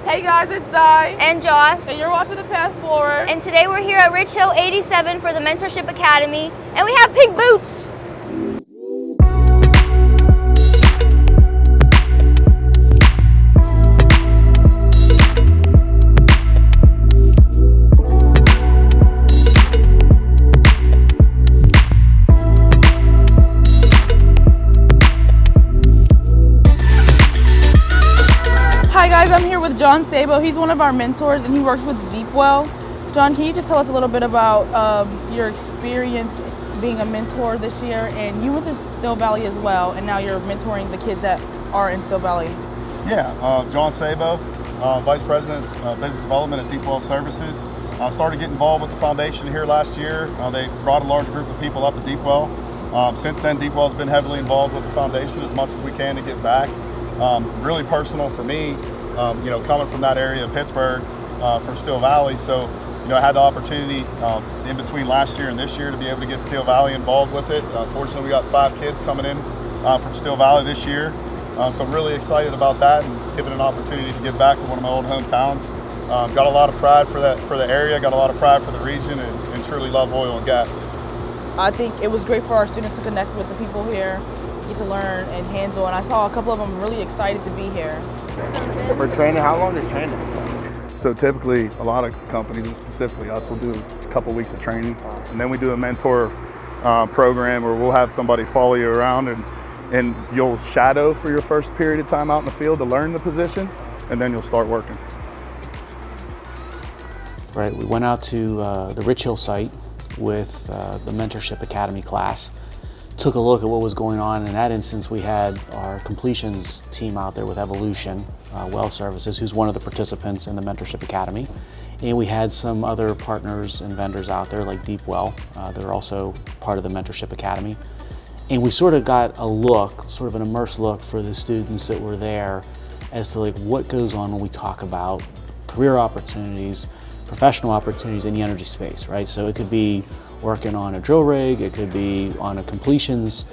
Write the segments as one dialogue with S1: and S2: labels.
S1: Hey guys, it's Zai.
S2: And Joss.
S1: And you're watching The Path Forward.
S2: And today we're here at RH87 for the Mentorship Academy, and we have pink boots.
S1: Hi guys, I'm here with John Sabo. He's one of our mentors and he works with Deepwell. John, can you just tell us a little bit about your experience being a mentor this year? And you went to Still Valley as well, and now you're mentoring the kids that are in Still Valley.
S3: Yeah, John Sabo, Vice President Business Development at Deepwell Services. I started getting involved with the foundation here last year. They brought a large group of people up to Deepwell. Since then, Deepwell's been heavily involved with the foundation as much as we can to give back. Really personal for me, coming from that area of Pittsburgh, from Still Valley. So, I had the opportunity in between last year and this year to be able to get Still Valley involved with it. Fortunately, we got 5 kids coming in from Still Valley this year. So I'm really excited about that and given an opportunity to give back to one of my old hometowns. Got a lot of pride for the area, got a lot of pride for the region, and truly love oil and gas.
S1: I think it was great for our students to connect with the people here, get to learn and hands-on. I saw a couple of them really excited to be here.
S4: For training, how long is training?
S3: So typically, a lot of companies, and specifically us, will do a couple weeks of training, and then we do a mentor program where we'll have somebody follow you around, and you'll shadow for your first period of time out in the field to learn the position, and then you'll start working.
S5: Right, we went out to the Rich Hill site with the Mentorship Academy class, took a look at what was going on. In that instance, we had our completions team out there with Evolution Well Services, who's one of the participants in the Mentorship Academy. And we had some other partners and vendors out there like Deepwell. They're also part of the Mentorship Academy. And we sort of got a look, sort of an immersed look for the students that were there as to like what goes on when we talk about career opportunities, professional opportunities in the energy space, right? So it could be working on a drill rig, it could be on a completions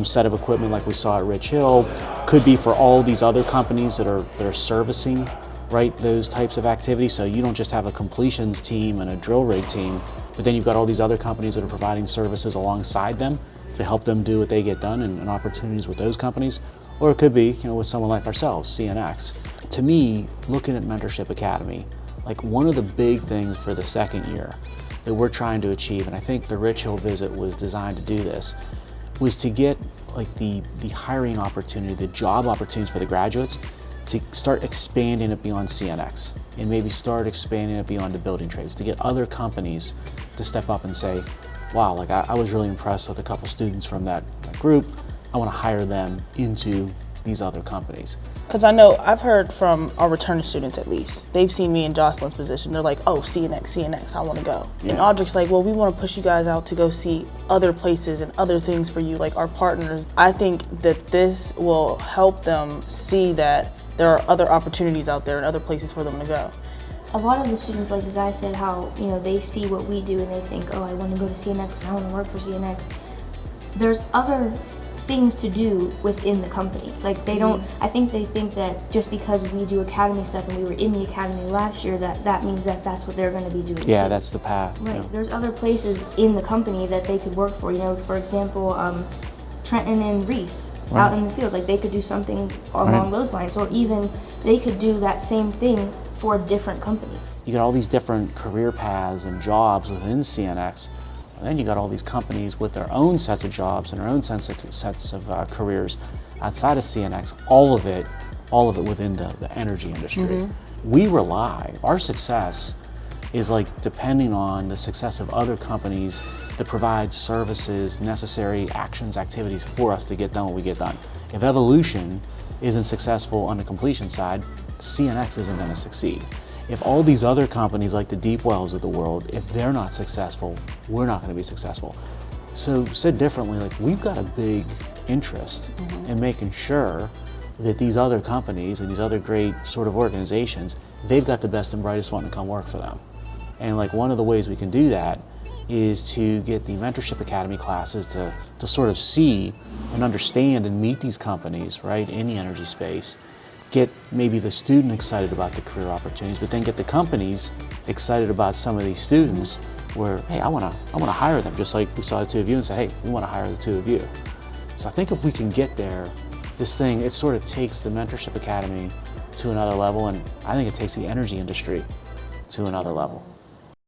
S5: set of equipment like we saw at Rich Hill, could be for all these other companies that are servicing, right, those types of activities. So you don't just have a completions team and a drill rig team, but then you've got all these other companies that are providing services alongside them to help them do what they get done, and opportunities with those companies. Or it could be, with someone like ourselves, CNX. To me, looking at Mentorship Academy, like one of the big things for the second year that we're trying to achieve, and I think the Rich Hill visit was designed to do this, was to get like the hiring opportunity, the job opportunities for the graduates, to start expanding it beyond CNX and maybe start expanding it beyond the building trades, to get other companies to step up and say, wow, like I was really impressed with a couple students from that group. I want to hire them into these other companies.
S1: Because I know I've heard from our returning students at least. They've seen me in Jocelyn's position. They're like, oh, CNX, I want to go. Yeah. And Audrey's like, well, we want to push you guys out to go see other places and other things for you, like our partners. I think that this will help them see that there are other opportunities out there and other places for them to go.
S6: A lot of the students, like Zai said, how they see what we do and they think, oh, I want to go to CNX and I want to work for CNX. There's other things to do within the company. Like they don't, I think they think that just because we do academy stuff and we were in the academy last year, that means that that's what they're going to be doing.
S5: Yeah,
S6: too.
S5: that's the path.
S6: Right.
S5: Yeah.
S6: There's other places in the company that they could work for. For example, Trenton and Reese out in the field. Like they could do something along those lines, or even they could do that same thing for a different company.
S5: You got all these different career paths and jobs within CNX, and then you got all these companies with their own sets of jobs and their own sets of careers outside of CNX, all of it within the energy industry. We rely, our success is like depending on the success of other companies that provide services, necessary actions, activities for us to get done what we get done. If Evolution isn't successful on the completion side, CNX isn't going to succeed. If all these other companies like the Deepwells of the world, if they're not successful, we're not going to be successful. So said differently, like we've got a big interest in making sure that these other companies and these other great sort of organizations, they've got the best and brightest one to come work for them. And like one of the ways we can do that is to get the Mentorship Academy classes to sort of see and understand and meet these companies, right, in the energy space, get maybe the student excited about the career opportunities, but then get the companies excited about some of these students where, hey, I wanna hire them, just like we saw the two of you and say, hey, we wanna hire the two of you. So I think if we can get there, this thing, it sort of takes the Mentorship Academy to another level, and I think it takes the energy industry to another level.